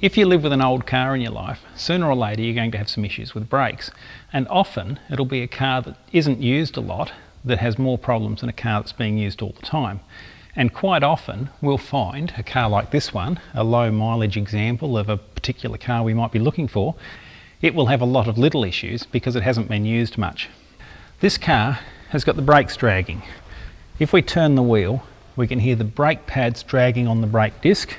If you live with an old car in your life, sooner or later you're going to have some issues with brakes. And often it'll be a car that isn't used a lot that has more problems than a car that's being used all the time. And quite often we'll find a car like this one, a low mileage example of a particular car we might be looking for, it will have a lot of little issues because it hasn't been used much. This car has got the brakes dragging. If we turn the wheel, we can hear the brake pads dragging on the brake disc,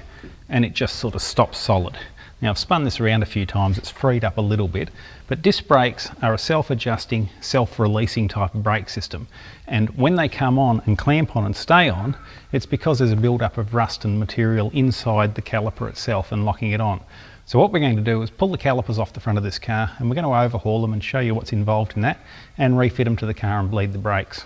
and it just sort of stops solid. Now I've spun this around a few times, it's freed up a little bit, but disc brakes are a self-adjusting, self-releasing type of brake system. And when they come on and clamp on and stay on, it's because there's a build-up of rust and material inside the caliper itself and locking it on. So what we're going to do is pull the calipers off the front of this car, and we're going to overhaul them and show you what's involved in that, and refit them to the car and bleed the brakes.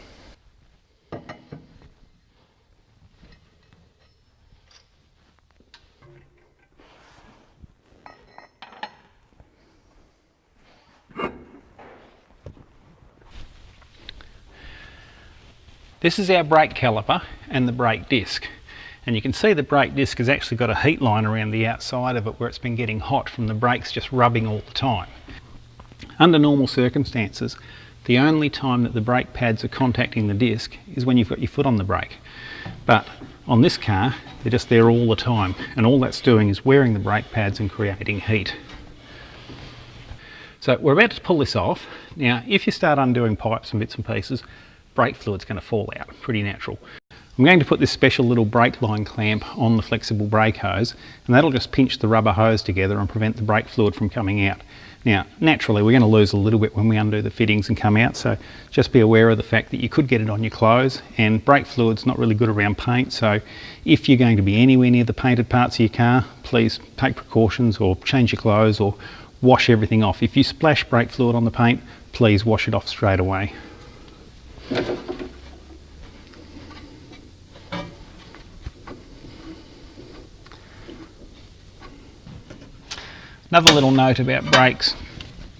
This is our brake caliper and the brake disc, and you can see the brake disc has actually got a heat line around the outside of it where it's been getting hot from the brakes just rubbing all the time. Under normal circumstances, the only time that the brake pads are contacting the disc is when you've got your foot on the brake, but on this car they're just there all the time, and all that's doing is wearing the brake pads and creating heat. So we're about to pull this off. Now if you start undoing pipes and bits and pieces, brake fluid's going to fall out, pretty natural. I'm going to put this special little brake line clamp on the flexible brake hose, and that'll just pinch the rubber hose together and prevent the brake fluid from coming out. Now naturally we're going to lose a little bit when we undo the fittings and come out, so just be aware of the fact that you could get it on your clothes, and brake fluid's not really good around paint, so if you're going to be anywhere near the painted parts of your car, please take precautions or change your clothes or wash everything off. If you splash brake fluid on the paint, please wash it off straight away. Another little note about brakes: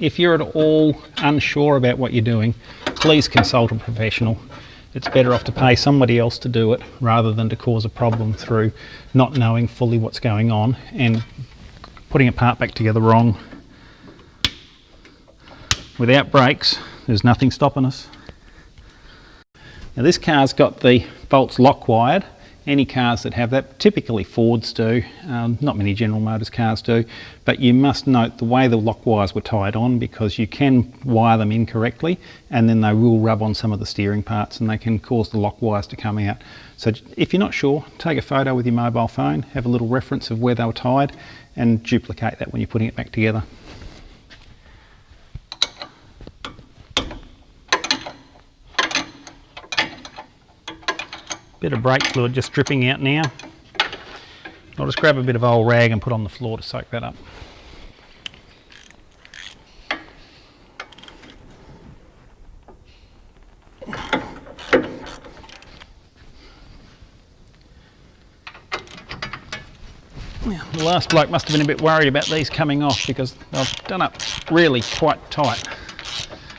if you're at all unsure about what you're doing, please consult a professional. It's better off to pay somebody else to do it rather than to cause a problem through not knowing fully what's going on and putting a part back together wrong. Without brakes, there's nothing stopping us. Now this car's got the bolts lock wired. Any cars that have that, typically Fords do, not many General Motors cars do, but you must note the way the lock wires were tied on, because you can wire them incorrectly and then they will rub on some of the steering parts and they can cause the lock wires to come out. So if you're not sure, take a photo with your mobile phone, have a little reference of where they were tied and duplicate that when you're putting it back together. Bit of brake fluid just dripping out now. I'll just grab a bit of old rag and put on the floor to soak that up. Now, the last bloke must have been a bit worried about these coming off because they've done up really quite tight.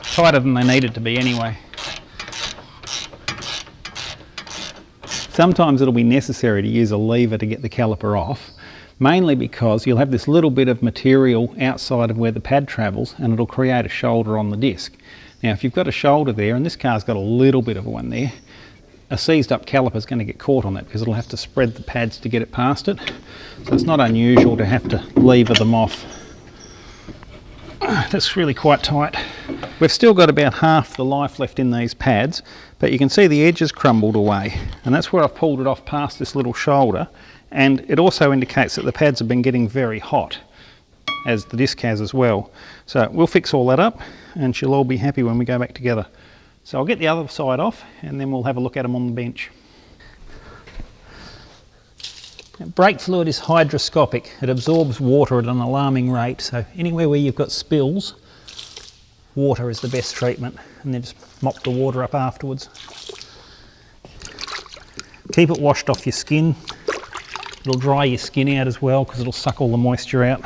Tighter than they needed to be anyway. Sometimes it'll be necessary to use a lever to get the caliper off, mainly because you'll have this little bit of material outside of where the pad travels and it'll create a shoulder on the disc. Now if you've got a shoulder there, and this car's got a little bit of one there, a seized up caliper is going to get caught on that because it'll have to spread the pads to get it past it. So it's not unusual to have to lever them off. That's really quite tight. We've still got about half the life left in these pads, but you can see the edges crumbled away, and that's where I've pulled it off past this little shoulder, and it also indicates that the pads have been getting very hot, as the disc has as well. So we'll fix all that up and she'll all be happy when we go back together. So I'll get the other side off and then we'll have a look at them on the bench. Brake fluid is hydroscopic. It absorbs water at an alarming rate, so anywhere where you've got spills, water is the best treatment, and then just mop the water up afterwards. Keep it washed off your skin. It'll dry your skin out as well because it'll suck all the moisture out.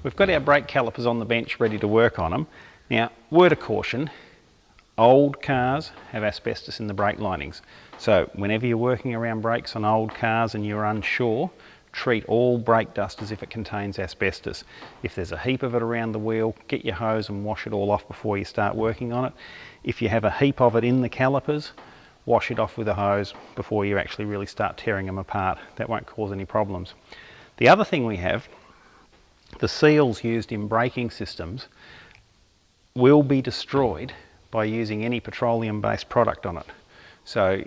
We've got our brake calipers on the bench ready to work on them. Now, word of caution, old cars have asbestos in the brake linings. So whenever you're working around brakes on old cars and you're unsure, treat all brake dust as if it contains asbestos. If there's a heap of it around the wheel, get your hose and wash it all off before you start working on it. If you have a heap of it in the calipers, wash it off with a hose before you actually really start tearing them apart. That won't cause any problems. The other thing we have, the seals used in braking systems will be destroyed by using any petroleum-based product on it. So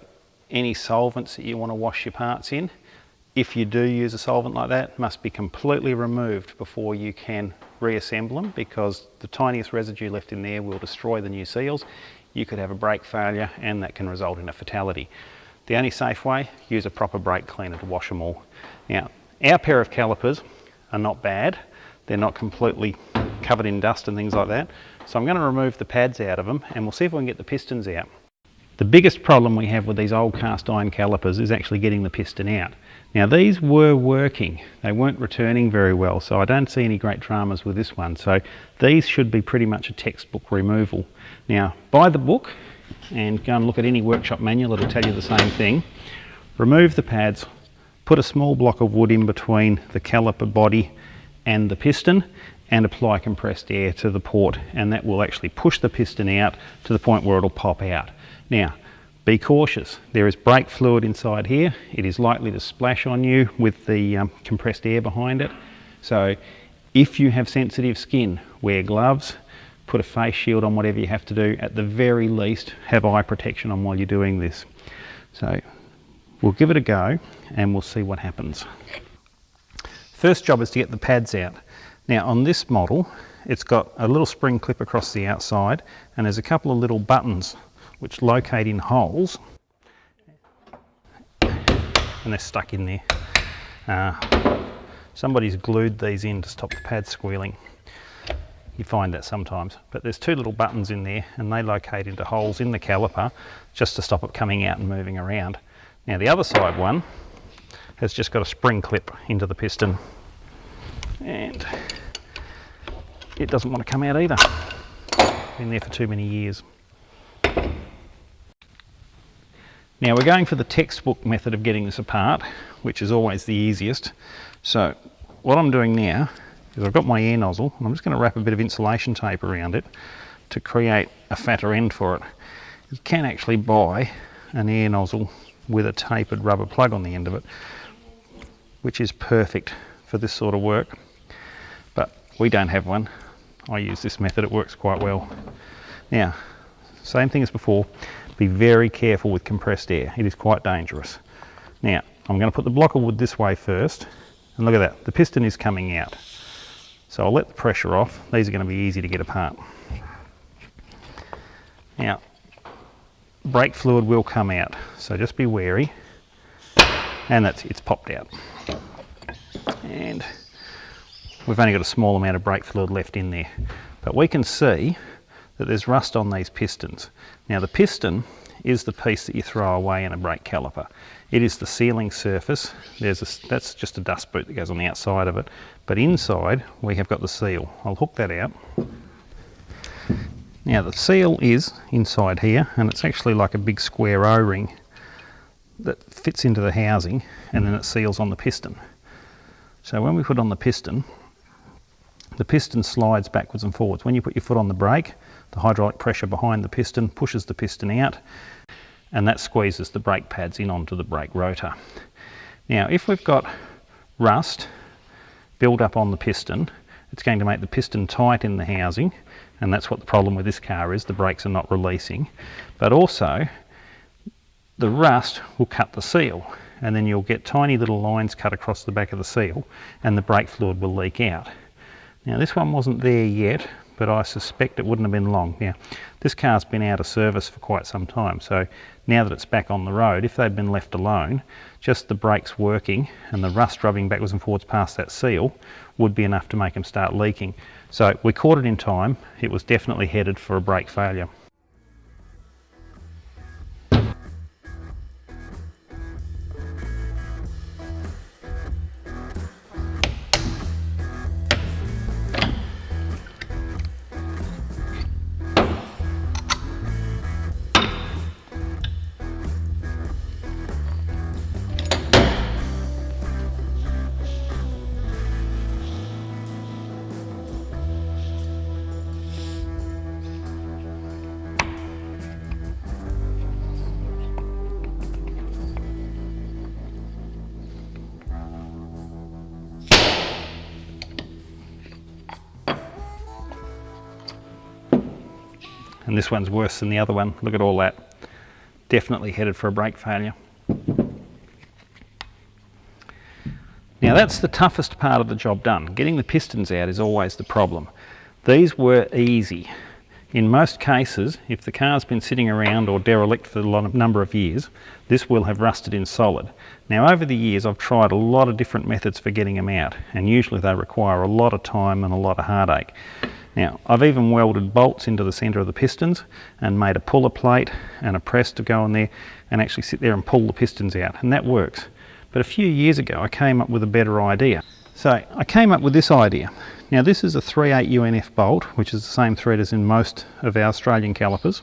any solvents that you want to wash your parts in, if you do use a solvent like that, must be completely removed before you can reassemble them, because the tiniest residue left in there will destroy the new seals. You could have a brake failure and that can result in a fatality. The only safe way, use a proper brake cleaner to wash them all. Now, our pair of calipers are not bad. They're not completely covered in dust and things like that. So I'm going to remove the pads out of them and we'll see if we can get the pistons out. The biggest problem we have with these old cast iron calipers is actually getting the piston out. Now these were working, they weren't returning very well, so I don't see any great dramas with this one. So these should be pretty much a textbook removal. Now buy the book and go and look at any workshop manual, it'll tell you the same thing. Remove the pads, put a small block of wood in between the caliper body and the piston and apply compressed air to the port, and that will actually push the piston out to the point where it'll pop out. Now, be cautious. There is brake fluid inside here. It is likely to splash on you with the compressed air behind it. So if you have sensitive skin, wear gloves, put a face shield on, whatever you have to do. At the very least, have eye protection on while you're doing this. So we'll give it a go and we'll see what happens. First job is to get the pads out. Now on this model, it's got a little spring clip across the outside and there's a couple of little buttons which locate in holes and they're stuck in there. Somebody's glued these in to stop the pads squealing. You find that sometimes, but there's two little buttons in there and they locate into holes in the caliper just to stop it coming out and moving around. Now the other side one has just got a spring clip into the piston and it doesn't want to come out either. Been there for too many years. Now we're going for the textbook method of getting this apart, which is always the easiest. So what I'm doing now is I've got my air nozzle and I'm just going to wrap a bit of insulation tape around it to create a fatter end for it. You can actually buy an air nozzle with a tapered rubber plug on the end of it, which is perfect for this sort of work, but we don't have one. I use this method, it works quite well. Now, same thing as before, be very careful with compressed air, it is quite dangerous. Now, I'm going to put the block of wood this way first, and look at that, the piston is coming out. So I'll let the pressure off, these are going to be easy to get apart. Now, brake fluid will come out, so just be wary, and it's popped out. And we've only got a small amount of brake fluid left in there, but we can see that there's rust on these pistons. Now the piston is the piece that you throw away in a brake caliper. It is the sealing surface. That's just a dust boot that goes on the outside of it, but inside we have got the seal. I'll hook that out. Now the seal is inside here and it's actually like a big square O-ring that fits into the housing and then it seals on the piston. So when we put on the piston slides backwards and forwards. When you put your foot on the brake, the hydraulic pressure behind the piston pushes the piston out and that squeezes the brake pads in onto the brake rotor. Now if we've got rust build up on the piston, it's going to make the piston tight in the housing, and that's what the problem with this car is, the brakes are not releasing. But also the rust will cut the seal and then you'll get tiny little lines cut across the back of the seal and the brake fluid will leak out. Now this one wasn't there yet, but I suspect it wouldn't have been long. Now this car's been out of service for quite some time, so now that it's back on the road, if they'd been left alone, just the brakes working and the rust rubbing backwards and forwards past that seal would be enough to make them start leaking. So we caught it in time, it was definitely headed for a brake failure. and this one's worse than the other one. Look at all that. Definitely headed for a brake failure. Now that's the toughest part of the job done. Getting the pistons out is always the problem. These were easy. In most cases, if the car's been sitting around or derelict for a number of years, this will have rusted in solid. Now over the years I've tried a lot of different methods for getting them out, and usually they require a lot of time and a lot of heartache. Now I've even welded bolts into the centre of the pistons and made a puller plate and a press to go in there and actually sit there and pull the pistons out, and that works. But a few years ago I came up with a better idea. So I came up with this idea. Now this is a 3/8 UNF bolt, which is the same thread as in most of our Australian calipers,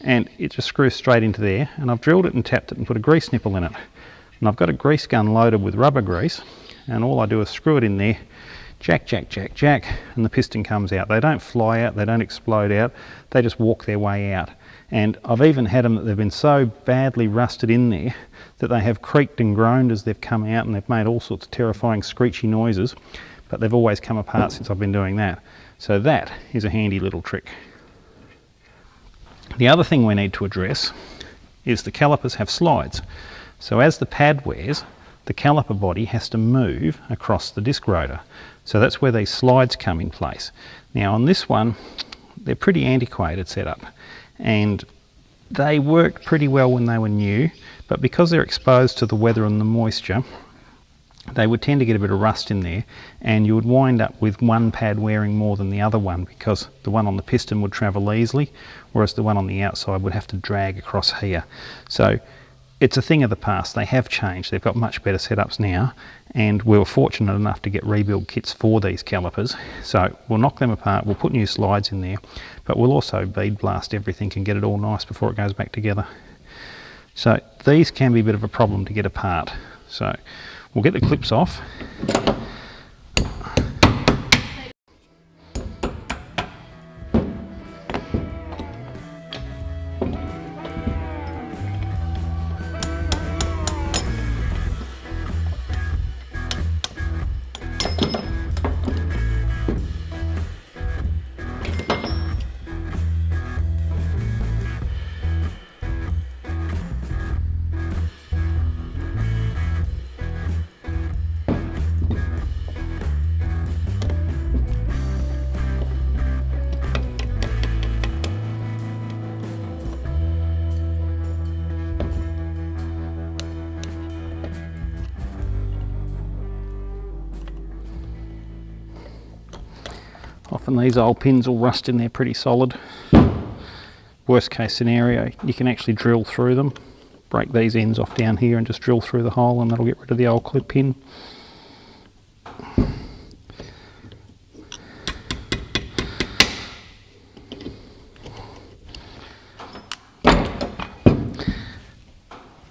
and it just screws straight into there, and I've drilled it and tapped it and put a grease nipple in it. And I've got a grease gun loaded with rubber grease, and all I do is screw it in there, jack, jack, jack, jack, and the piston comes out. They don't fly out, they don't explode out, they just walk their way out. And I've even had them that they've been so badly rusted in there that they have creaked and groaned as they've come out, and they've made all sorts of terrifying screechy noises, but they've always come apart since I've been doing that. So that is a handy little trick. The other thing we need to address is the calipers have slides. So as the pad wears, the caliper body has to move across the disc rotor. So that's where these slides come in place. Now on this one, they're pretty antiquated setup, and they worked pretty well when they were new, but because they're exposed to the weather and the moisture, they would tend to get a bit of rust in there, and you would wind up with one pad wearing more than the other one, because the one on the piston would travel easily, whereas the one on the outside would have to drag across here. So it's a thing of the past. They have changed. They've got much better setups now, and we were fortunate enough to get rebuild kits for these calipers. So we'll knock them apart, we'll put new slides in there, but we'll also bead blast everything and get it all nice before it goes back together. So these can be a bit of a problem to get apart. So we'll get the clips off. Often these old pins will rust in there pretty solid. Worst case scenario, you can actually drill through them, break these ends off down here and just drill through the hole, and that'll get rid of the old clip pin.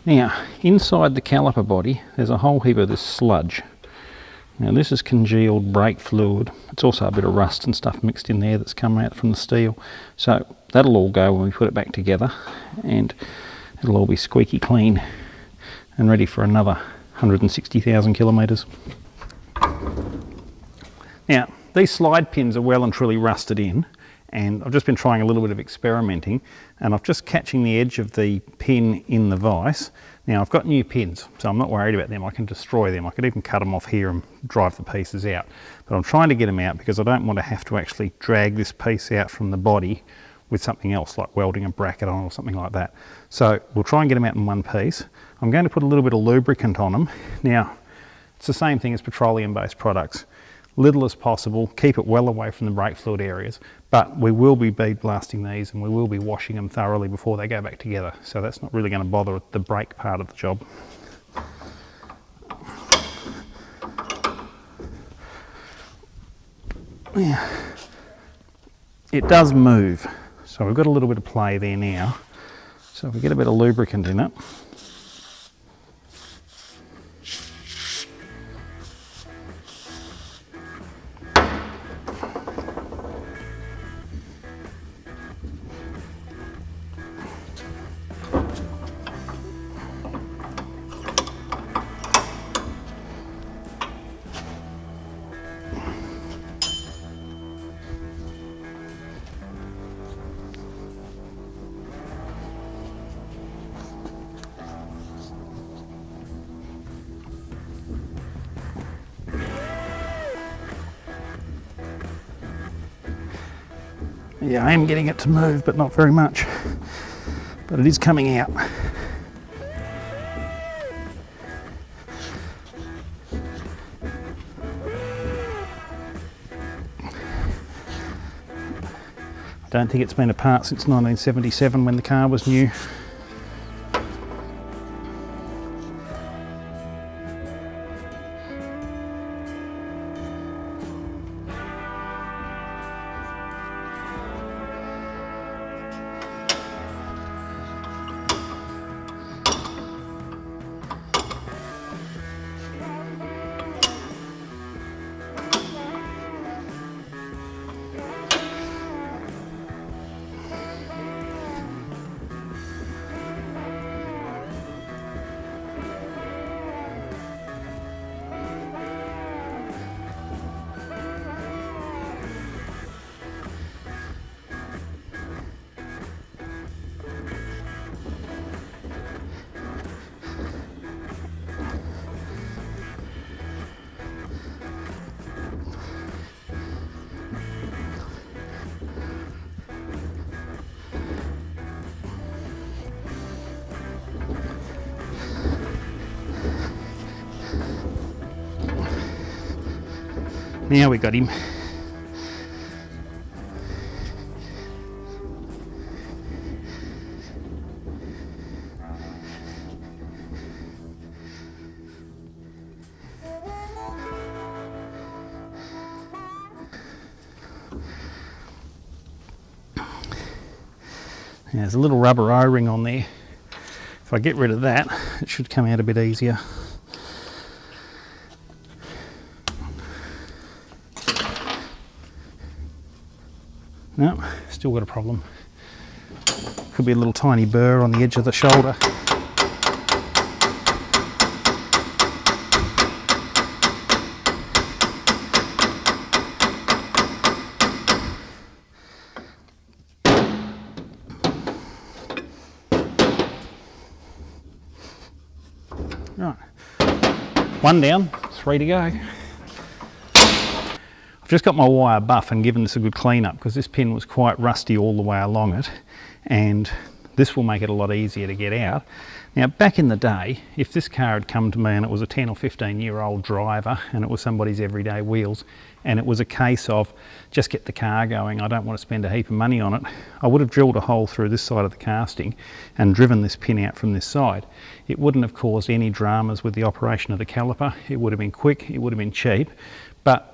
Now, inside the caliper body, there's a whole heap of this sludge. Now this is congealed brake fluid. It's also a bit of rust and stuff mixed in there that's come out from the steel. So that'll all go when we put it back together, and it'll all be squeaky clean and ready for another 160,000 kilometres. Now these slide pins are well and truly rusted in, and I've just been trying a little bit of experimenting, and I'm just catching the edge of the pin in the vise. Now I've got new pins, so I'm not worried about them. I can destroy them. I could even cut them off here and drive the pieces out. But I'm trying to get them out because I don't want to have to actually drag this piece out from the body with something else, like welding a bracket on or something like that. So we'll try and get them out in one piece. I'm going to put a little bit of lubricant on them. Now, it's the same thing as petroleum-based products. Little as possible, keep it well away from the brake fluid areas, but we will be bead blasting these and we will be washing them thoroughly before they go back together, so that's not really going to bother with the brake part of the job. Yeah. It does move, so we've got a little bit of play there now, so if we get a bit of lubricant in it, Yeah, I am getting it to move, but not very much. But it is coming out. I don't think it's been apart since 1977 when the car was new. Now we got him. There's a little rubber O-ring on there. If I get rid of that, it should come out a bit easier. No, still got a problem. Could be a little tiny burr on the edge of the shoulder. Right, one down, 3 to go. I've just got my wire buff and given this a good clean up because this pin was quite rusty all the way along it, and this will make it a lot easier to get out. Now back in the day, if this car had come to me and it was a 10 or 15-year-old driver and it was somebody's everyday wheels and it was a case of just get the car going, I don't want to spend a heap of money on it, I would have drilled a hole through this side of the casting and driven this pin out from this side. It wouldn't have caused any dramas with the operation of the caliper. It would have been quick, it would have been cheap, but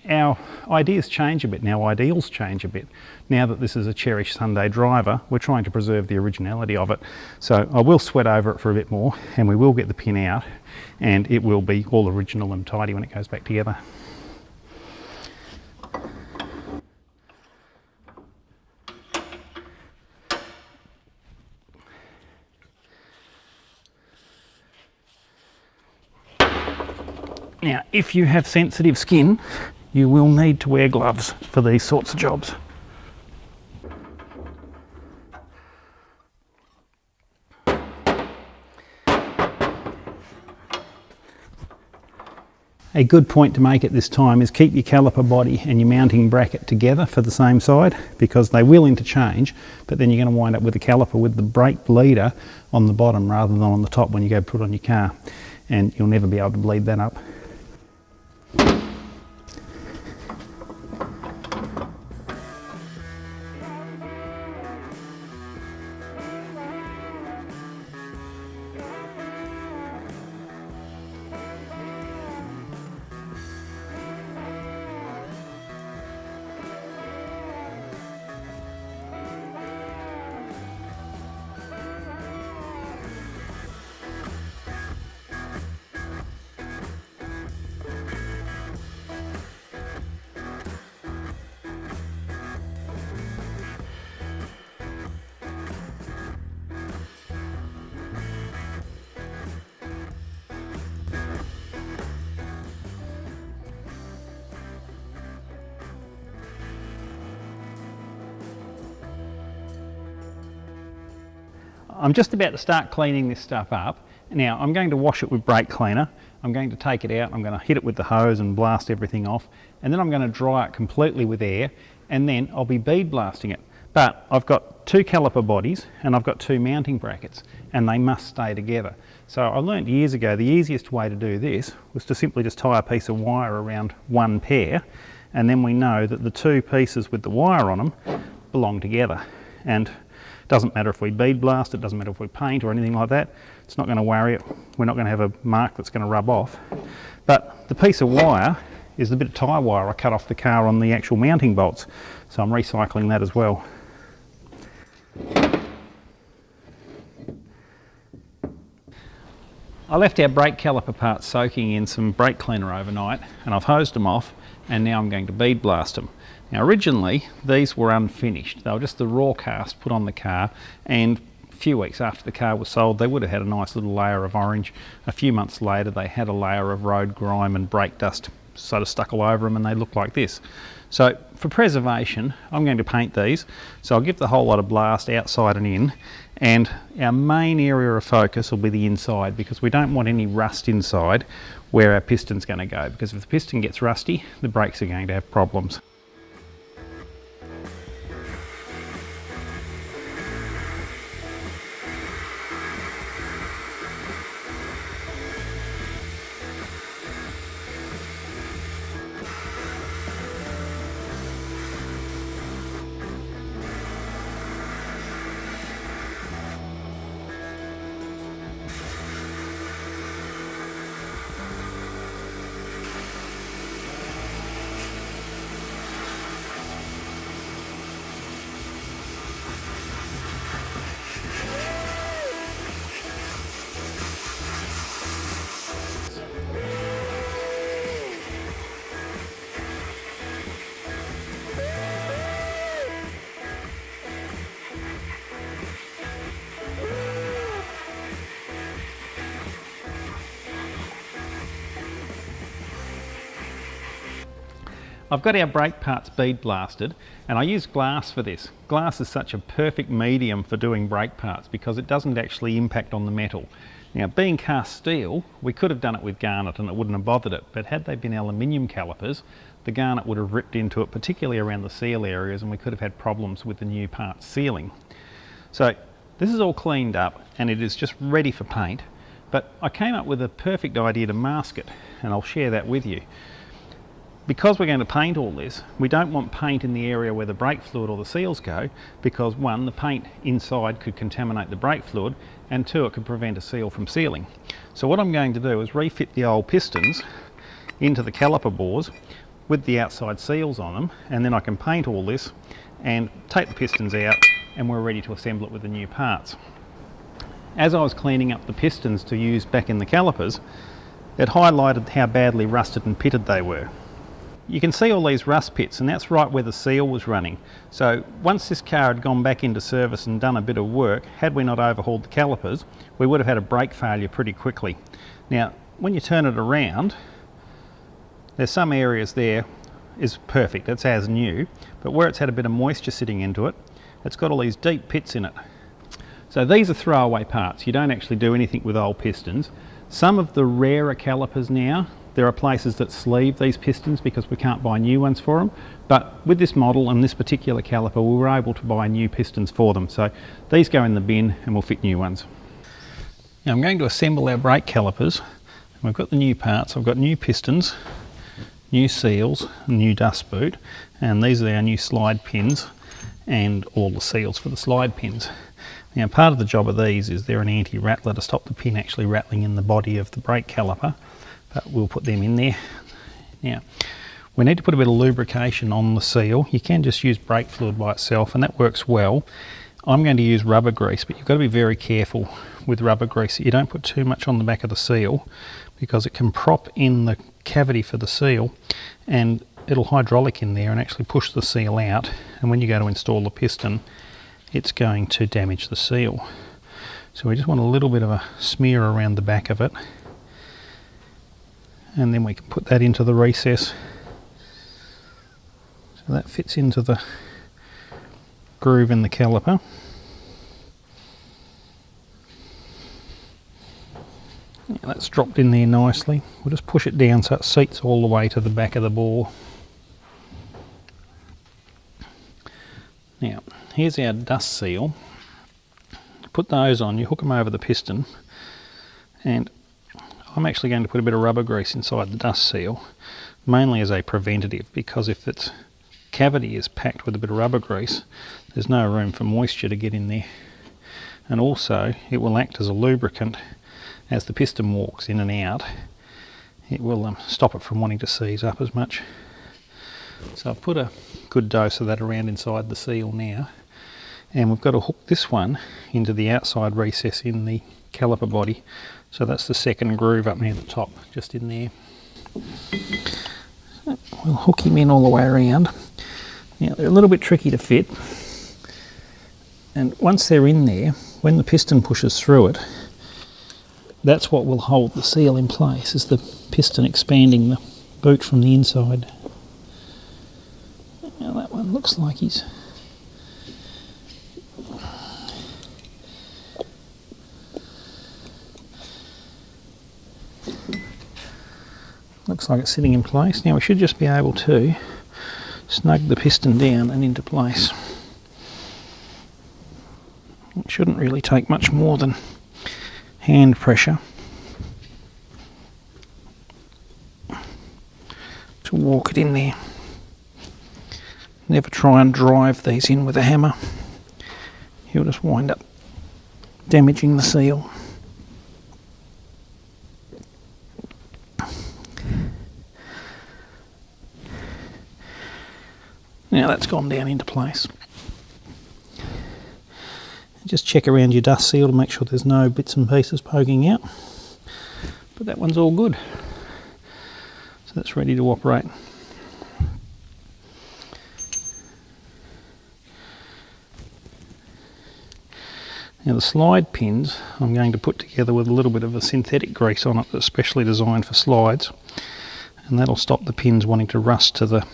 our ideas change a bit and our ideals change a bit. Now that this is a cherished Sunday driver, we're trying to preserve the originality of it. So I will sweat over it for a bit more and we will get the pin out and it will be all original and tidy when it goes back together. Now, if you have sensitive skin, you will need to wear gloves for these sorts of jobs. A good point to make at this time is keep your caliper body and your mounting bracket together for the same side, because they will interchange, but then you're going to wind up with the caliper with the brake bleeder on the bottom rather than on the top when you go put it on your car, and you'll never be able to bleed that up. I'm just about to start cleaning this stuff up. Now I'm going to wash it with brake cleaner. I'm going to take it out, I'm going to hit it with the hose and blast everything off, and then I'm going to dry it completely with air, and then I'll be bead blasting it. But I've got 2 caliper bodies and I've got 2 mounting brackets, and they must stay together. So I learned years ago the easiest way to do this was to simply just tie a piece of wire around one pair, and then we know that the 2 pieces with the wire on them belong together. And it doesn't matter if we bead blast, it doesn't matter if we paint or anything like that. It's not going to worry it. We're not going to have a mark that's going to rub off. But the piece of wire is the bit of tie wire I cut off the car on the actual mounting bolts. So I'm recycling that as well. I left our brake caliper parts soaking in some brake cleaner overnight, and I've hosed them off, and now I'm going to bead blast them. Now originally these were unfinished. They were just the raw cast put on the car, and a few weeks after the car was sold they would have had a nice little layer of orange. A few months later they had a layer of road grime and brake dust sort of stuck all over them, and they look like this. So for preservation I'm going to paint these, so I'll give the whole lot of blast outside and in, and our main area of focus will be the inside, because we don't want any rust inside where our piston's going to go, because if the piston gets rusty the brakes are going to have problems. I've got our brake parts bead blasted, and I use glass for this. Glass is such a perfect medium for doing brake parts because it doesn't actually impact on the metal. Now being cast steel, we could have done it with garnet and it wouldn't have bothered it, but had they been aluminium calipers, the garnet would have ripped into it, particularly around the seal areas, and we could have had problems with the new parts sealing. So this is all cleaned up and it is just ready for paint, but I came up with a perfect idea to mask it, and I'll share that with you. Because we're going to paint all this, we don't want paint in the area where the brake fluid or the seals go, because 1, the paint inside could contaminate the brake fluid, and 2, it could prevent a seal from sealing. So what I'm going to do is refit the old pistons into the caliper bores with the outside seals on them, and then I can paint all this and take the pistons out, and we're ready to assemble it with the new parts. As I was cleaning up the pistons to use back in the calipers, it highlighted how badly rusted and pitted they were. You can see all these rust pits, and that's right where the seal was running. So once this car had gone back into service and done a bit of work, had we not overhauled the calipers, we would have had a brake failure pretty quickly. Now when you turn it around, there's some areas there is perfect, it's as new, but where it's had a bit of moisture sitting into it, it's got all these deep pits in it. So these are throwaway parts. You don't actually do anything with old pistons. Some of the rarer calipers now, there are places that sleeve these pistons because we can't buy new ones for them, but with this model and this particular caliper we were able to buy new pistons for them, so these go in the bin and we'll fit new ones. Now I'm going to assemble our brake calipers. We've got the new parts. I've got new pistons, new seals, new dust boot, and these are our new slide pins and all the seals for the slide pins. Now part of the job of these is they're an anti-rattler to stop the pin actually rattling in the body of the brake caliper, but we'll put them in there. Now we need to put a bit of lubrication on the seal. You can just use brake fluid by itself and that works well. I'm going to use rubber grease, but you've got to be very careful with rubber grease that you don't put too much on the back of the seal, because it can prop in the cavity for the seal and it'll hydraulic in there and actually push the seal out, and when you go to install the piston it's going to damage the seal. So we just want a little bit of a smear around the back of it, and then we can put that into the recess so that fits into the groove in the caliper. Yeah, that's dropped in there nicely. We'll just push it down so it seats all the way to the back of the bore. Now, here's our dust seal. Put those on, you hook them over the piston, and I'm actually going to put a bit of rubber grease inside the dust seal, mainly as a preventative, because if its cavity is packed with a bit of rubber grease, there's no room for moisture to get in there. And also, it will act as a lubricant as the piston walks in and out. It will stop it from wanting to seize up as much. So I've put a good dose of that around inside the seal now, and we've got to hook this one into the outside recess in the caliper body. So that's the second groove up near the top, just in there. So we'll hook him in all the way around. Now they're a little bit tricky to fit, and once they're in there, when the piston pushes through it, that's what will hold the seal in place, is the piston expanding the boot from the inside. Now that one looks like he's... looks like it's sitting in place. Now we should just be able to snug the piston down and into place. It shouldn't really take much more than hand pressure to walk it in there. Never try and drive these in with a hammer. You'll just wind up damaging the seal. Now that's gone down into place. Just check around your dust seal to make sure there's no bits and pieces poking out. But that one's all good. So that's ready to operate. Now the slide pins I'm going to put together with a little bit of a synthetic grease on it that's specially designed for slides, and that'll stop the pins wanting to rust to the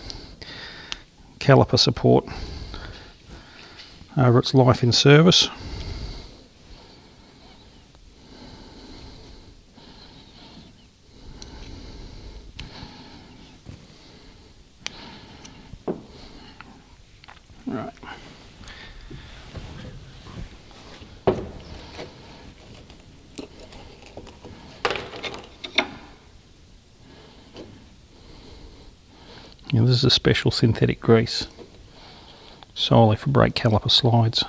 caliper support over its life in service. Right. Now this is a special synthetic grease solely for brake caliper slides.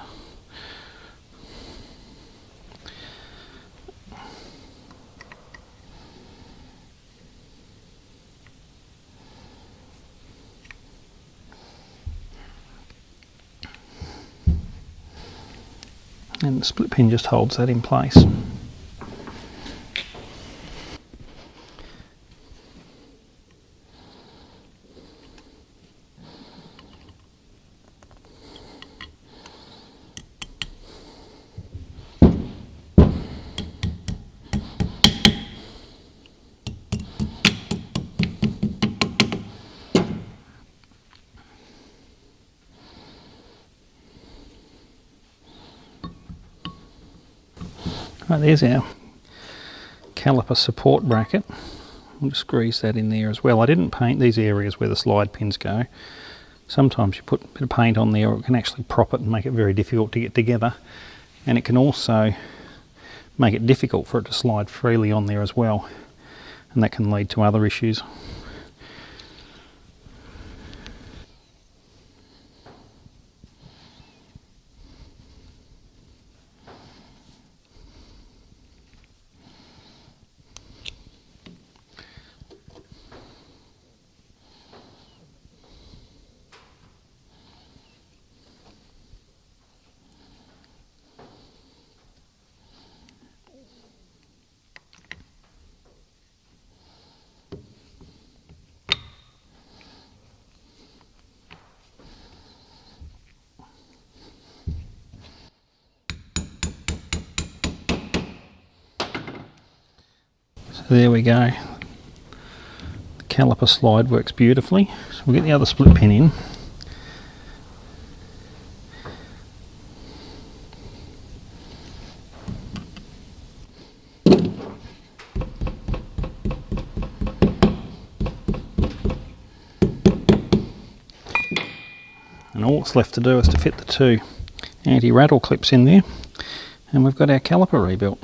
And the split pin just holds that in place. Right, there's our caliper support bracket. I'll just grease that in there as well. I didn't paint these areas where the slide pins go. Sometimes you put a bit of paint on there, or it can actually prop it and make it very difficult to get together. And it can also make it difficult for it to slide freely on there as well. And that can lead to other issues. So there we go. The caliper slide works beautifully. So we'll get the other split pin in. And And all that's left to do is to fit the two anti-rattle clips in there, and we've got our caliper rebuilt.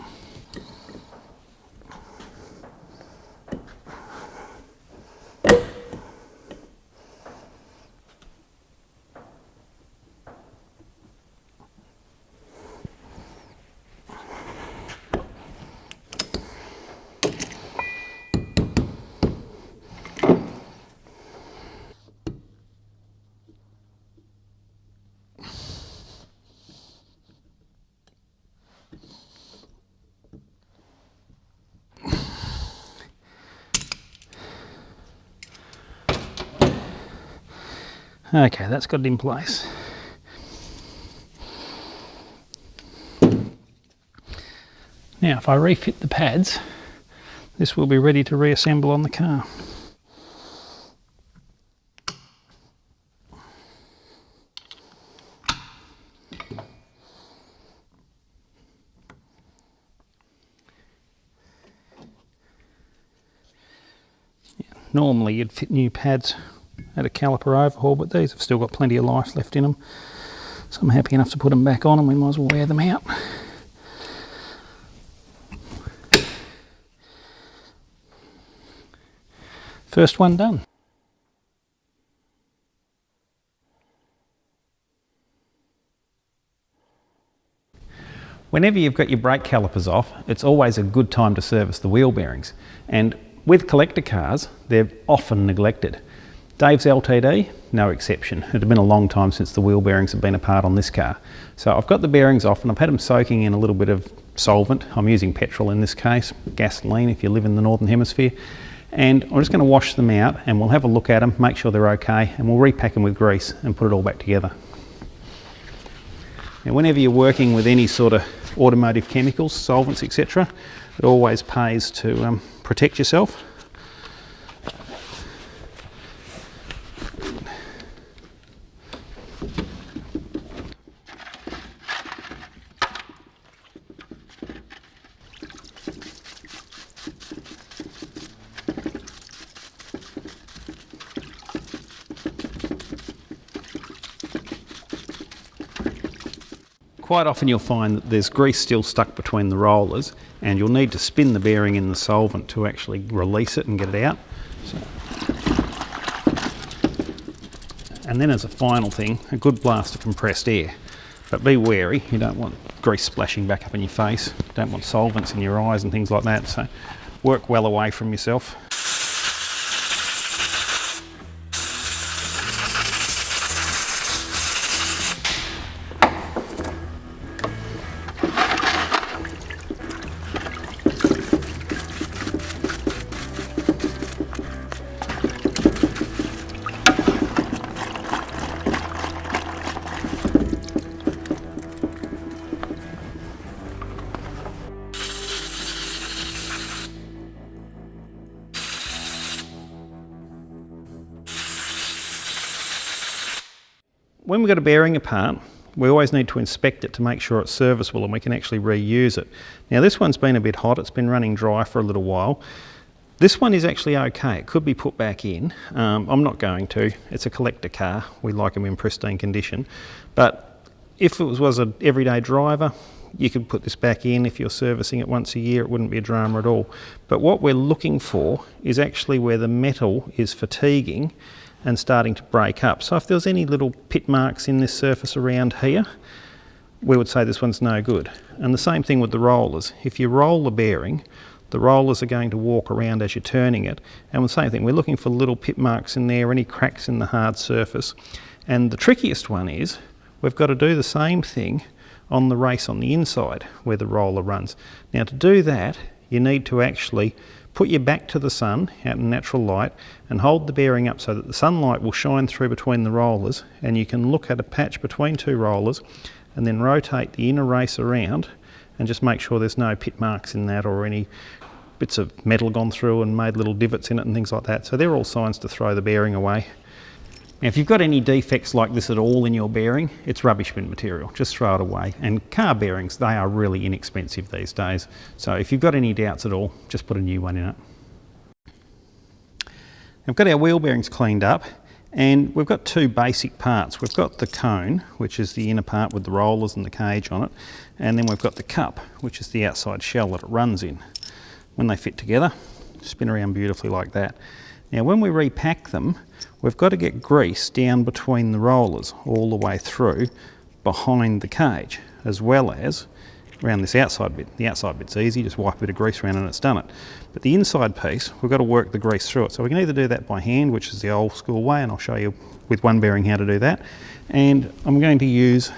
Okay, that's got it in place. Now if I refit the pads, this will be ready to reassemble on the car. Normally you'd fit new pads at a caliper overhaul, but these have still got plenty of life left in them, so I'm happy enough to put them back on, and we might as well wear them out. First one done. Whenever you've got your brake calipers off, it's always a good time to service the wheel bearings, and with collector cars they're often neglected. Dave's LTD, no exception. It had been a long time since the wheel bearings have been apart on this car. So I've got the bearings off and I've had them soaking in a little bit of solvent. I'm using petrol in this case, gasoline if you live in the Northern Hemisphere. And I'm just going to wash them out and we'll have a look at them, make sure they're okay, and we'll repack them with grease and put it all back together. Now whenever you're working with any sort of automotive chemicals, solvents, etc., it always pays to protect yourself. Quite often you'll find that there's grease still stuck between the rollers, and you'll need to spin the bearing in the solvent to actually release it and get it out. And then as a final thing, a good blast of compressed air. But be wary, you don't want grease splashing back up in your face, you don't want solvents in your eyes and things like that, so work well away from yourself. When we've got a bearing apart, we always need to inspect it to make sure it's serviceable and we can actually reuse it. Now this one's been a bit hot, it's been running dry for a little while. This one is actually okay, it could be put back in. I'm not going to, it's a collector car, we like them in pristine condition. But if it was an everyday driver, you could put this back in. If you're servicing it once a year, it wouldn't be a drama at all. But what we're looking for is actually where the metal is fatiguing and starting to break up. So if there's any little pit marks in this surface around here, we would say this one's no good. And the same thing with the rollers. If you roll the bearing, the rollers are going to walk around as you're turning it. And the same thing, we're looking for little pit marks in there, any cracks in the hard surface. And the trickiest one is, we've got to do the same thing on the race on the inside where the roller runs. Now to do that, you need to actually put your back to the sun out in natural light and hold the bearing up so that the sunlight will shine through between the rollers, and you can look at a patch between two rollers and then rotate the inner race around and just make sure there's no pit marks in that or any bits of metal gone through and made little divots in it and things like that. So they're all signs to throw the bearing away. Now if you've got any defects like this at all in your bearing, it's rubbish bin material, just throw it away. And car bearings, they are really inexpensive these days. So if you've got any doubts at all, just put a new one in it. I've got our wheel bearings cleaned up, And we've got two basic parts. We've got the cone, which is the inner part with the rollers and the cage on it, and then we've got the cup, which is the outside shell that it runs in. When they fit together, spin around beautifully like that. Now when we repack them, we've got to get grease down between the rollers all the way through behind the cage, as well as around this outside bit. The outside bit's easy, just wipe a bit of grease around and it's done it. But the inside piece, we've got to work the grease through it. So we can either do that by hand, which is the old school way, and I'll show you with one bearing how to do that. And I'm going to use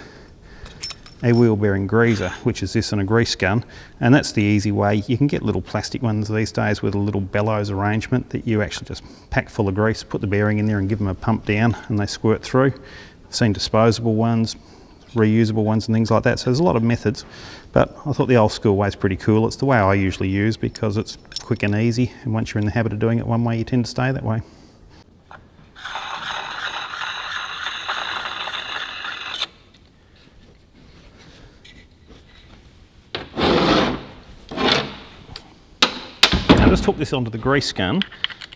a wheel bearing greaser, which is this and a grease gun, and that's the easy way. You can get little plastic ones these days with a little bellows arrangement that you actually just pack full of grease, put the bearing in there and give them a pump down and they squirt through. I've seen disposable ones, reusable ones and things like that, so there's a lot of methods, but I thought the old school way is pretty cool. It's the way I usually use because it's quick and easy, and once you're in the habit of doing it one way, you tend to stay that way. Now just hook this onto the grease gun.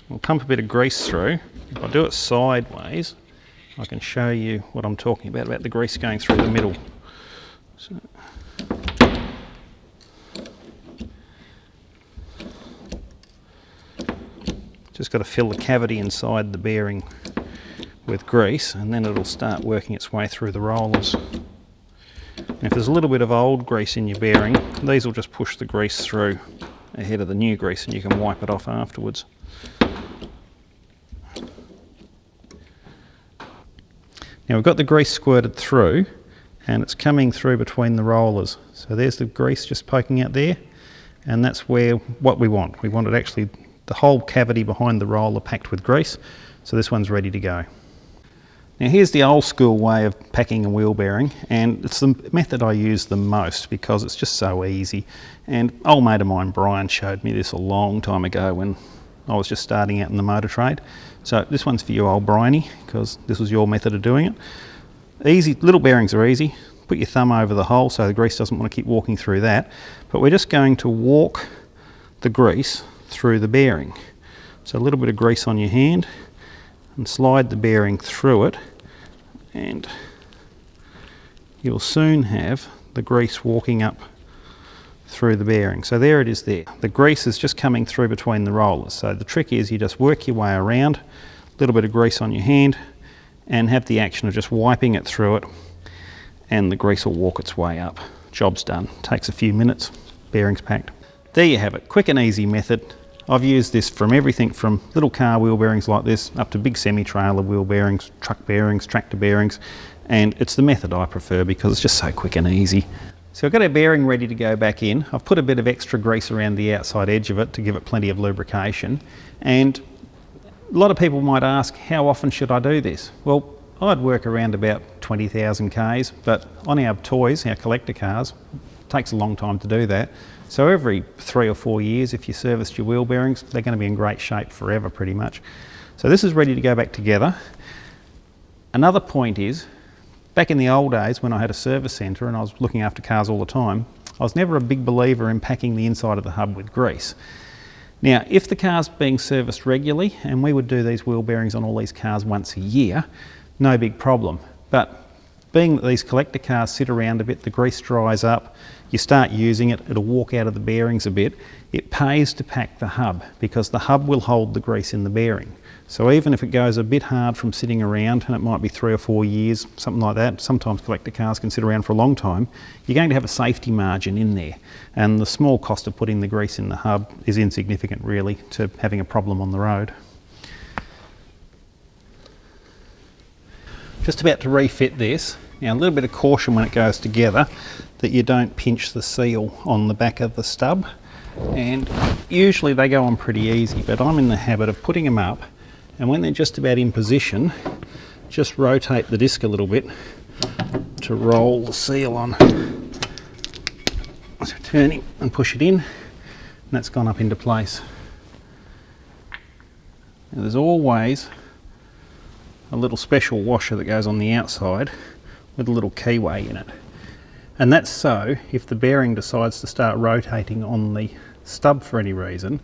We'll pump a bit of grease through. If I do it sideways, I can show you what I'm talking about the grease going through the middle. So, just got to fill the cavity inside the bearing with grease, and then it'll start working its way through the rollers. And if there's a little bit of old grease in your bearing, these will just push the grease through ahead of the new grease and you can wipe it off afterwards. Now we've got the grease squirted through and it's coming through between the rollers. So there's the grease just poking out there, and that's what we want. We want it actually, the whole cavity behind the roller packed with grease. So this one's ready to go. Now here's the old school way of packing a wheel bearing, and it's the method I use the most because it's just so easy. And old mate of mine, Brian, showed me this a long time ago when I was just starting out in the motor trade. So this one's for you, old Briney, because this was your method of doing it. Easy, little bearings are easy. Put your thumb over the hole so the grease doesn't want to keep walking through that. But we're just going to walk the grease through the bearing. So a little bit of grease on your hand and slide the bearing through it, and you'll soon have the grease walking up through the bearing. So there it is there. The grease is just coming through between the rollers. So the trick is you just work your way around, a little bit of grease on your hand, and have the action of just wiping it through it, and the grease will walk its way up. Job's done. Takes a few minutes, bearings packed. There you have it, quick and easy method. I've used this from everything from little car wheel bearings like this up to big semi-trailer wheel bearings, truck bearings, tractor bearings, and it's the method I prefer because it's just so quick and easy. So I've got our bearing ready to go back in. I've put a bit of extra grease around the outside edge of it to give it plenty of lubrication. And a lot of people might ask, how often should I do this? Well, I'd work around about 20,000 Ks, but on our toys, our collector cars, it takes a long time to do that. So every 3 or 4 years, if you serviced your wheel bearings, they're going to be in great shape forever pretty much. So this is ready to go back together. Another point is, back in the old days when I had a service centre and I was looking after cars all the time, I was never a big believer in packing the inside of the hub with grease. Now, if the car's being serviced regularly, and we would do these wheel bearings on all these cars once a year, no big problem. But being that these collector cars sit around a bit, the grease dries up, you start using it, it'll walk out of the bearings a bit, it pays to pack the hub because the hub will hold the grease in the bearing. So even if it goes a bit hard from sitting around, and it might be 3 or 4 years, something like that, sometimes collector cars can sit around for a long time, you're going to have a safety margin in there. And the small cost of putting the grease in the hub is insignificant really to having a problem on the road. Just about to refit this. Now a little bit of caution when it goes together that you don't pinch the seal on the back of the stub, and usually they go on pretty easy, but I'm in the habit of putting them up, and when they're just about in position, just rotate the disc a little bit to roll the seal on. So turn it and push it in, and that's gone up into place. Now there's always a little special washer that goes on the outside with a little keyway in it. And that's so if the bearing decides to start rotating on the stub for any reason,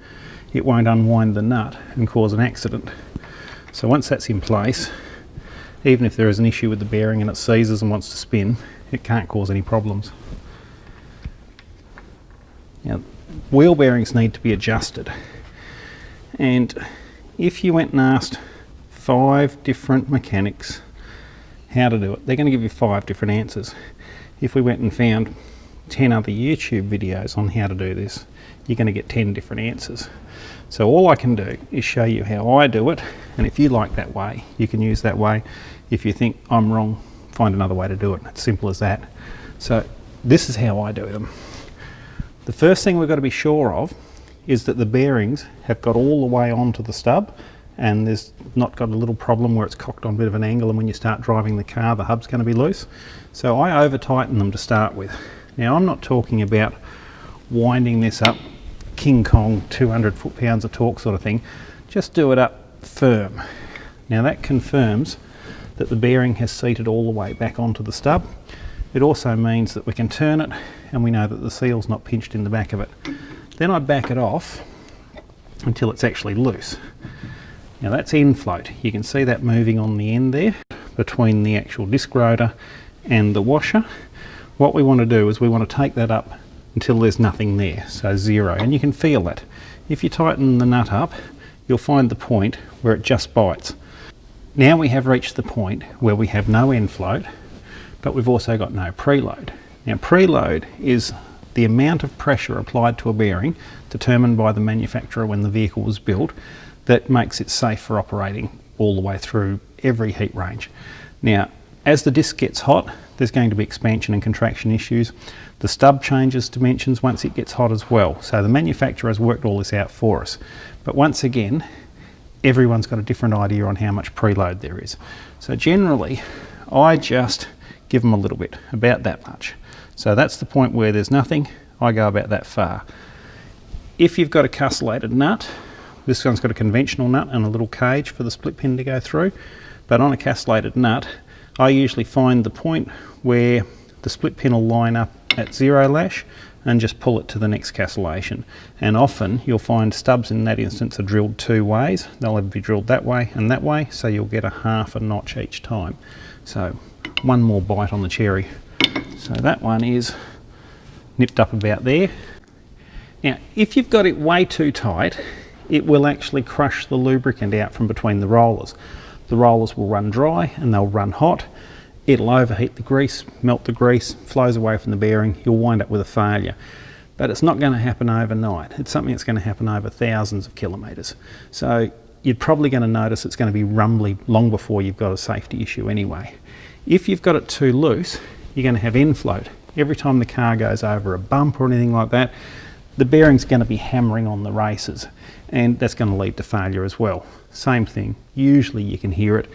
it won't unwind the nut and cause an accident. So once that's in place, Even if there is an issue with the bearing and it seizes and wants to spin, it can't cause any problems. Now, wheel bearings need to be adjusted, and if you went and asked 5 different mechanics how to do it, they're going to give you 5 different answers. If we went and found 10 other YouTube videos on how to do this, you're going to get 10 different answers. So all I can do is show you how I do it, and if you like that way, you can use that way. If you think I'm wrong, find another way to do it. It's simple as that. So this is how I do them. The first thing we've got to be sure of is that the bearings have got all the way onto the stub, and there's not got a little problem where it's cocked on a bit of an angle, and when you start driving the car the hub's going to be loose. So I over tighten them to start with. Now I'm not talking about winding this up King Kong 200 foot-pounds of torque sort of thing. Just do it up firm. Now that confirms that the bearing has seated all the way back onto the stub. It also means that we can turn it and we know that the seal's not pinched in the back of it. Then I back it off until it's actually loose. Now that's end float. You can see that moving on the end there between the actual disc rotor and the washer. What we want to do is we want to take that up until there's nothing there, so 0, and you can feel that. If you tighten the nut up, you'll find the point where it just bites. Now we have reached the point where we have no end float, but we've also got no preload. Now preload is the amount of pressure applied to a bearing determined by the manufacturer when the vehicle was built that makes it safe for operating all the way through every heat range. Now as the disc gets hot, there's going to be expansion and contraction issues. The stub changes dimensions once it gets hot as well. So the manufacturer has worked all this out for us. But once again, everyone's got a different idea on how much preload there is. So generally, I just give them a little bit, about that much. So that's the point where there's nothing, I go about that far. If you've got a castellated nut, this one's got a conventional nut and a little cage for the split pin to go through, but on a castellated nut, I usually find the point where the split pin will line up at 0 lash and just pull it to the next castellation. And often you'll find stubs in that instance are drilled 2 ways. They'll either be drilled that way, so you'll get a half a notch each time. So one more bite on the cherry. So that one is nipped up about there. Now if you've got it way too tight, it will actually crush the lubricant out from between the rollers. The rollers will run dry and they'll run hot. It'll overheat the grease, melt the grease, flows away from the bearing, you'll wind up with a failure. But it's not going to happen overnight. It's something that's going to happen over thousands of kilometres. So you're probably going to notice it's going to be rumbly long before you've got a safety issue anyway. If you've got it too loose, you're going to have end float. Every time the car goes over a bump or anything like that, the bearing's going to be hammering on the races, and that's going to lead to failure as well. Same thing, usually you can hear it.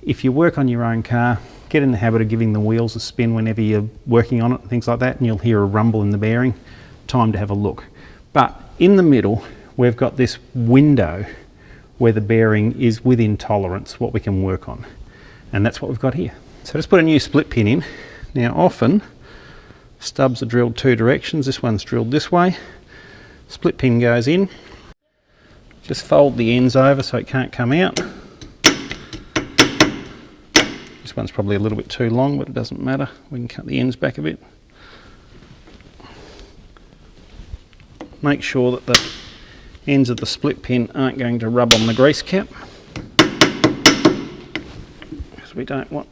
If you work on your own car, get in the habit of giving the wheels a spin whenever you're working on it, things like that, and you'll hear a rumble in the bearing. Time to have a look. But in the middle, we've got this window where the bearing is within tolerance, what we can work on. And that's what we've got here. So just put a new split pin in. Now often, stubs are drilled 2 directions. This one's drilled this way. Split pin goes in. Just fold the ends over so it can't come out. This one's probably a little bit too long, but it doesn't matter. We can cut the ends back a bit. Make sure that the ends of the split pin aren't going to rub on the grease cap, because we don't want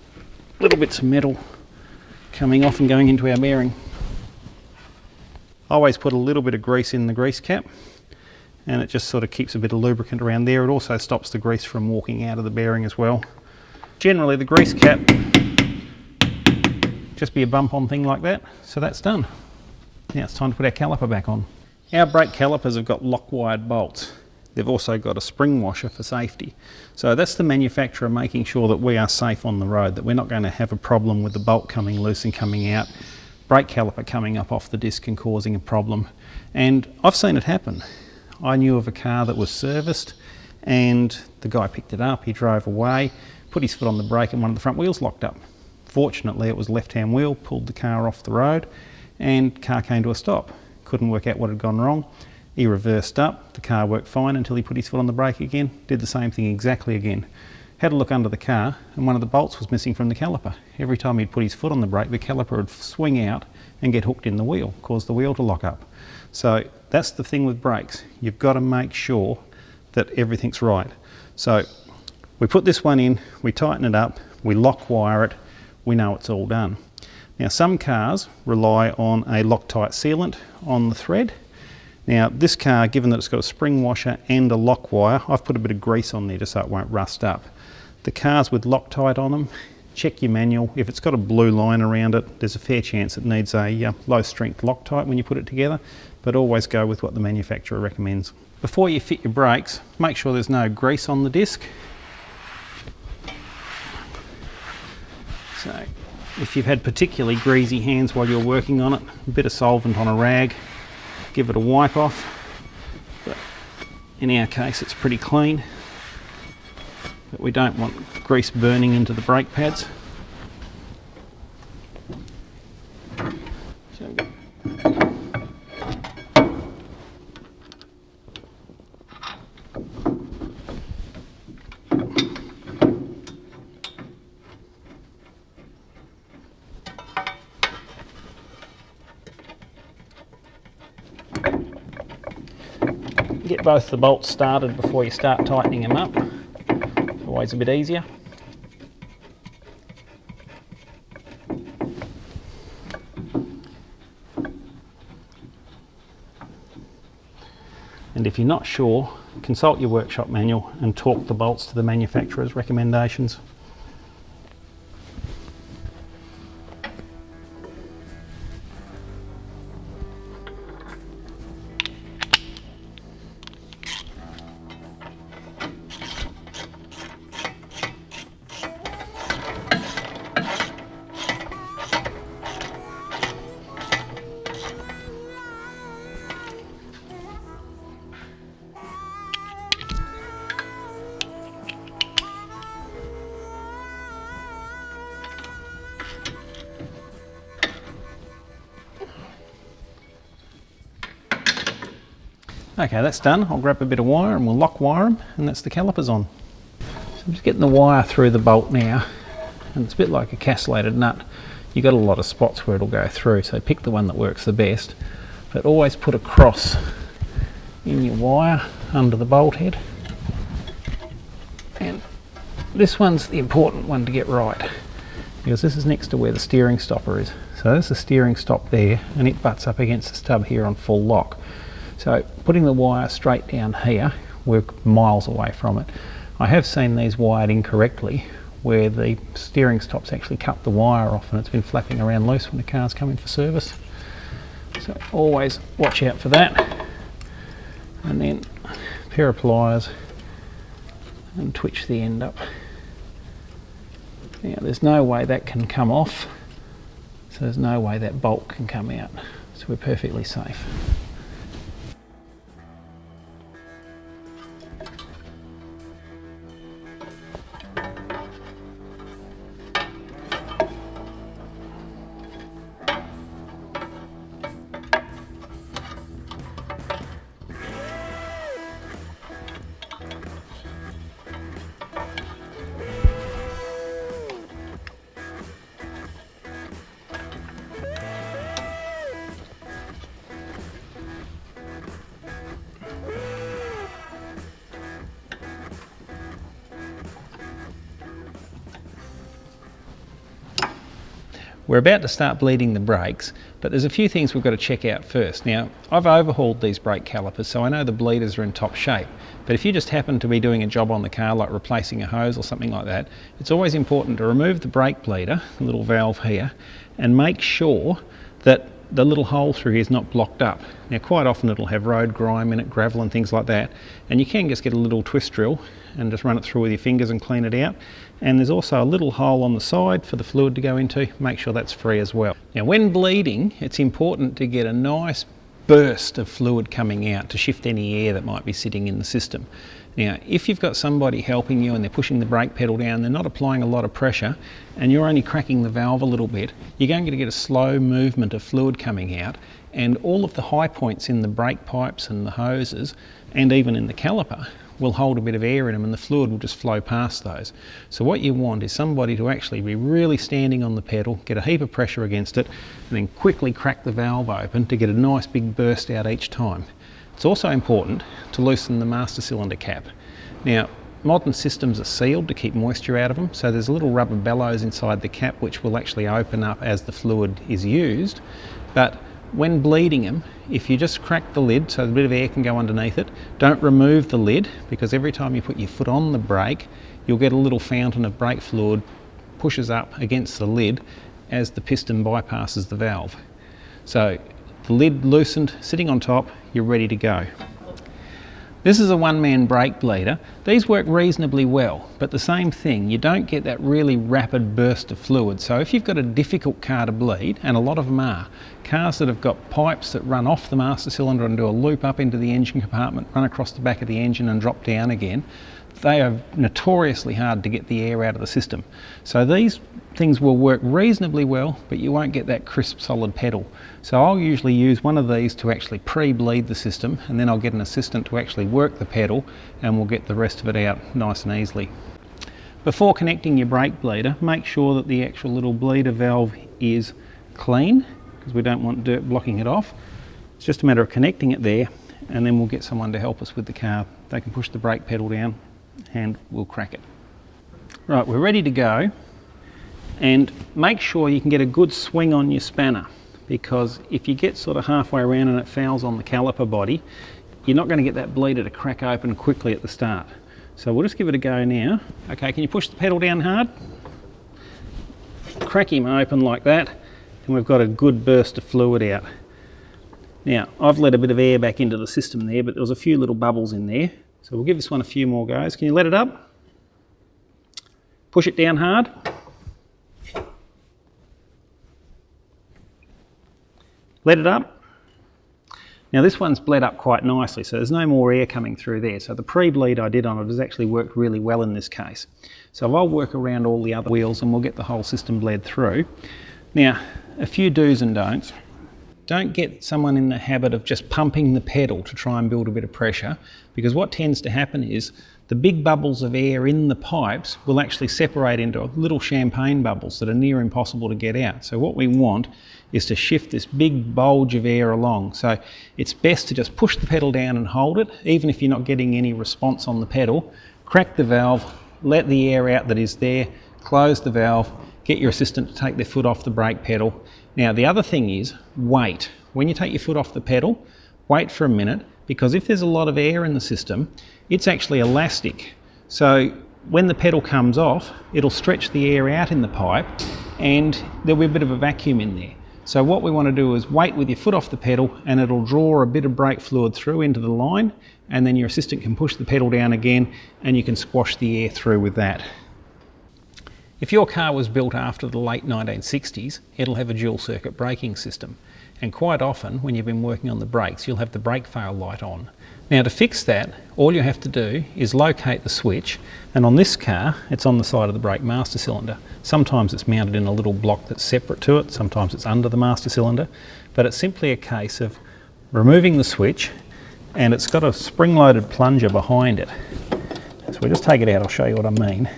little bits of metal coming off and going into our bearing. I always put a little bit of grease in the grease cap, and it just sort of keeps a bit of lubricant around there. It also stops the grease from walking out of the bearing as well. Generally the grease cap, just be a bump on thing like that, so that's done. Now it's time to put our caliper back on. Our brake calipers have got lock wired bolts. They've also got a spring washer for safety. So that's the manufacturer making sure that we are safe on the road, that we're not going to have a problem with the bolt coming loose and coming out, brake caliper coming up off the disc and causing a problem. And I've seen it happen. I knew of a car that was serviced, and the guy picked it up, he drove away, put his foot on the brake and one of the front wheels locked up. Fortunately it was left-hand wheel, pulled the car off the road, and car came to a stop. Couldn't work out what had gone wrong. He reversed up, the car worked fine until he put his foot on the brake again, did the same thing exactly again. had a look under the car, and one of the bolts was missing from the caliper. Every time he'd put his foot on the brake, the caliper would swing out and get hooked in the wheel, cause the wheel to lock up. So that's the thing with brakes. You've got to make sure that everything's right. So we put this one in, we tighten it up, we lock wire it, we know it's all done. Now some cars rely on a Loctite sealant on the thread. Now this car, given that it's got a spring washer and a lock wire, I've put a bit of grease on there just so it won't rust up. The cars with Loctite on them, check your manual. If it's got a blue line around it, there's a fair chance it needs a low strength Loctite when you put it together, but always go with what the manufacturer recommends. Before you fit your brakes, make sure there's no grease on the disc. So if you've had particularly greasy hands while you're working on it, a bit of solvent on a rag, give it a wipe off. But in our case it's pretty clean. But we don't want grease burning into the brake pads. Get both the bolts started before you start tightening them up. Always a bit easier. And if you're not sure, consult your workshop manual and torque the bolts to the manufacturer's recommendations. Okay, that's done. I'll grab a bit of wire and we'll lock wire them, and that's the calipers on. So I'm just getting the wire through the bolt now, and it's a bit like a castellated nut. You've got a lot of spots where it'll go through, so pick the one that works the best, but always put a cross in your wire under the bolt head. And this one's the important one to get right, because this is next to where the steering stopper is. So there's the steering stop there, and it butts up against the stub here on full lock. So putting the wire straight down here, we're miles away from it. I have seen these wired incorrectly, where the steering stop's actually cut the wire off and it's been flapping around loose when the car's coming for service. So always watch out for that. And then a pair of pliers and twitch the end up. Now there's no way that can come off, so there's no way that bolt can come out. So we're perfectly safe. We're about to start bleeding the brakes, but there's a few things we've got to check out first. Now, I've overhauled these brake calipers, so I know the bleeders are in top shape. But if you just happen to be doing a job on the car, like replacing a hose or something like that, it's always important to remove the brake bleeder, the little valve here, and make sure that the little hole through here is not blocked up. Now, quite often it'll have road grime in it, gravel and things like that, and you can just get a little twist drill and just run it through with your fingers and clean it out. And there's also a little hole on the side for the fluid to go into. Make sure that's free as well. Now, when bleeding, it's important to get a nice burst of fluid coming out to shift any air that might be sitting in the system. Now, if you've got somebody helping you and they're pushing the brake pedal down, they're not applying a lot of pressure, and you're only cracking the valve a little bit, you're going to get a slow movement of fluid coming out, and all of the high points in the brake pipes and the hoses, and even in the caliper, will hold a bit of air in them and the fluid will just flow past those. So what you want is somebody to actually be really standing on the pedal, get a heap of pressure against it, and then quickly crack the valve open to get a nice big burst out each time. It's also important to loosen the master cylinder cap. Now, modern systems are sealed to keep moisture out of them, so there's a little rubber bellows inside the cap which will actually open up as the fluid is used. But when bleeding them, if you just crack the lid so a bit of air can go underneath it, don't remove the lid, because every time you put your foot on the brake, you'll get a little fountain of brake fluid pushes up against the lid as the piston bypasses the valve. So the lid loosened, sitting on top, you're ready to go. This is a one-man brake bleeder. These work reasonably well, but the same thing, you don't get that really rapid burst of fluid. So if you've got a difficult car to bleed, and a lot of them are, cars that have got pipes that run off the master cylinder and do a loop up into the engine compartment, run across the back of the engine and drop down again, they are notoriously hard to get the air out of the system. So these things will work reasonably well, but you won't get that crisp solid pedal. So I'll usually use one of these to actually pre-bleed the system, and then I'll get an assistant to actually work the pedal, and we'll get the rest of it out nice and easily. Before connecting your brake bleeder, make sure that the actual little bleeder valve is clean, because we don't want dirt blocking it off. It's just a matter of connecting it there, and then we'll get someone to help us with the car. They can push the brake pedal down and we'll crack it. Right, we're ready to go, and make sure you can get a good swing on your spanner, because if you get sort of halfway around and it fouls on the caliper body, you're not going to get that bleeder to crack open quickly at the start. So we'll just give it a go now. Okay, can you push the pedal down hard? Crack him open like that, and we've got a good burst of fluid out. Now, I've let a bit of air back into the system there, but there was a few little bubbles in there. So we'll give this one a few more goes. Can you let it up? Push it down hard. Let it up. Now this one's bled up quite nicely, so there's no more air coming through there. So the pre-bleed I did on it has actually worked really well in this case. So I'll work around all the other wheels and we'll get the whole system bled through. Now, a few do's and don'ts. Don't get someone in the habit of just pumping the pedal to try and build a bit of pressure, because what tends to happen is the big bubbles of air in the pipes will actually separate into little champagne bubbles that are near impossible to get out. So what we want is to shift this big bulge of air along. So it's best to just push the pedal down and hold it, even if you're not getting any response on the pedal. Crack the valve, let the air out that is there, close the valve, get your assistant to take their foot off the brake pedal. Now the other thing is wait. When you take your foot off the pedal, wait for a minute, because if there's a lot of air in the system, it's actually elastic. So when the pedal comes off, it'll stretch the air out in the pipe and there'll be a bit of a vacuum in there. So what we want to do is wait with your foot off the pedal, and it'll draw a bit of brake fluid through into the line, and then your assistant can push the pedal down again and you can squash the air through with that. If your car was built after the late 1960s, it'll have a dual circuit braking system. And quite often, when you've been working on the brakes, you'll have the brake fail light on. Now to fix that, all you have to do is locate the switch, and on this car, it's on the side of the brake master cylinder. Sometimes it's mounted in a little block that's separate to it, sometimes it's under the master cylinder, but it's simply a case of removing the switch, and it's got a spring-loaded plunger behind it. So we just take it out, I'll show you what I mean.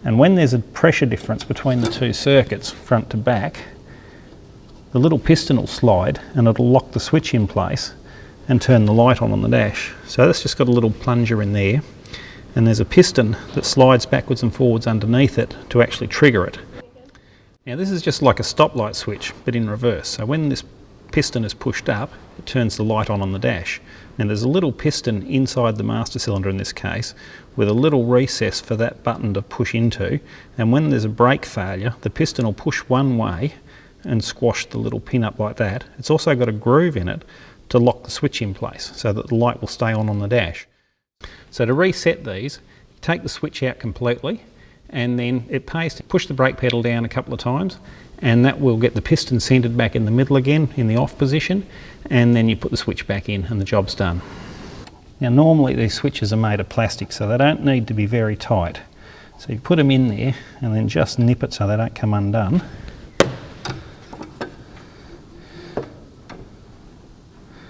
And when there's a pressure difference between the two circuits, front to back, the little piston will slide and it'll lock the switch in place and turn the light on the dash. So that's just got a little plunger in there, and there's a piston that slides backwards and forwards underneath it to actually trigger it. Now this is just like a stoplight switch, but in reverse. So when this piston is pushed up, it turns the light on the dash. And there's a little piston inside the master cylinder in this case, with a little recess for that button to push into, and when there's a brake failure, the piston will push one way and squash the little pin up like that. It's also got a groove in it to lock the switch in place so that the light will stay on the dash. So to reset these, take the switch out completely, and then it pays to push the brake pedal down a couple of times, and that will get the piston centered back in the middle again in the off position, and then you put the switch back in and the job's done. Now normally these switches are made of plastic, so they don't need to be very tight. So you put them in there and then just nip it so they don't come undone.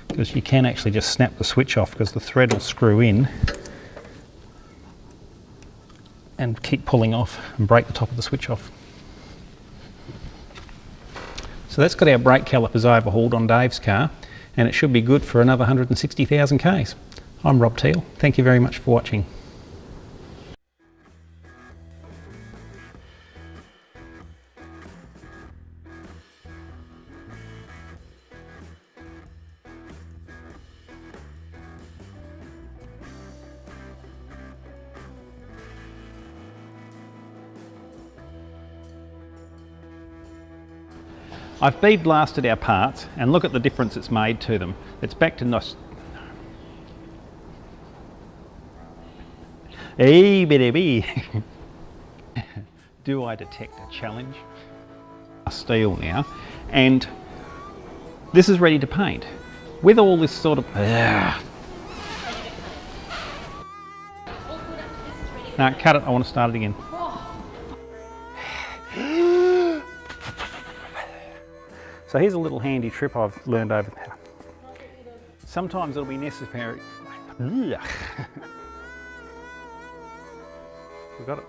Because you can actually just snap the switch off, because the thread will screw in and keep pulling off and break the top of the switch off. So that's got our brake calipers overhauled on Dave's car, and it should be good for another 160,000 Ks. I'm Rob Teal. Thank you very much for watching. I've bead blasted our parts, and look at the difference it's made to them. It's back to nice. Hey, baby. Do I detect a challenge? Steel now, and this is ready to paint. With all this sort of... No, cut it, I want to start it again. So here's a little handy trip I've learned over there. Sometimes it'll be necessary. We got it.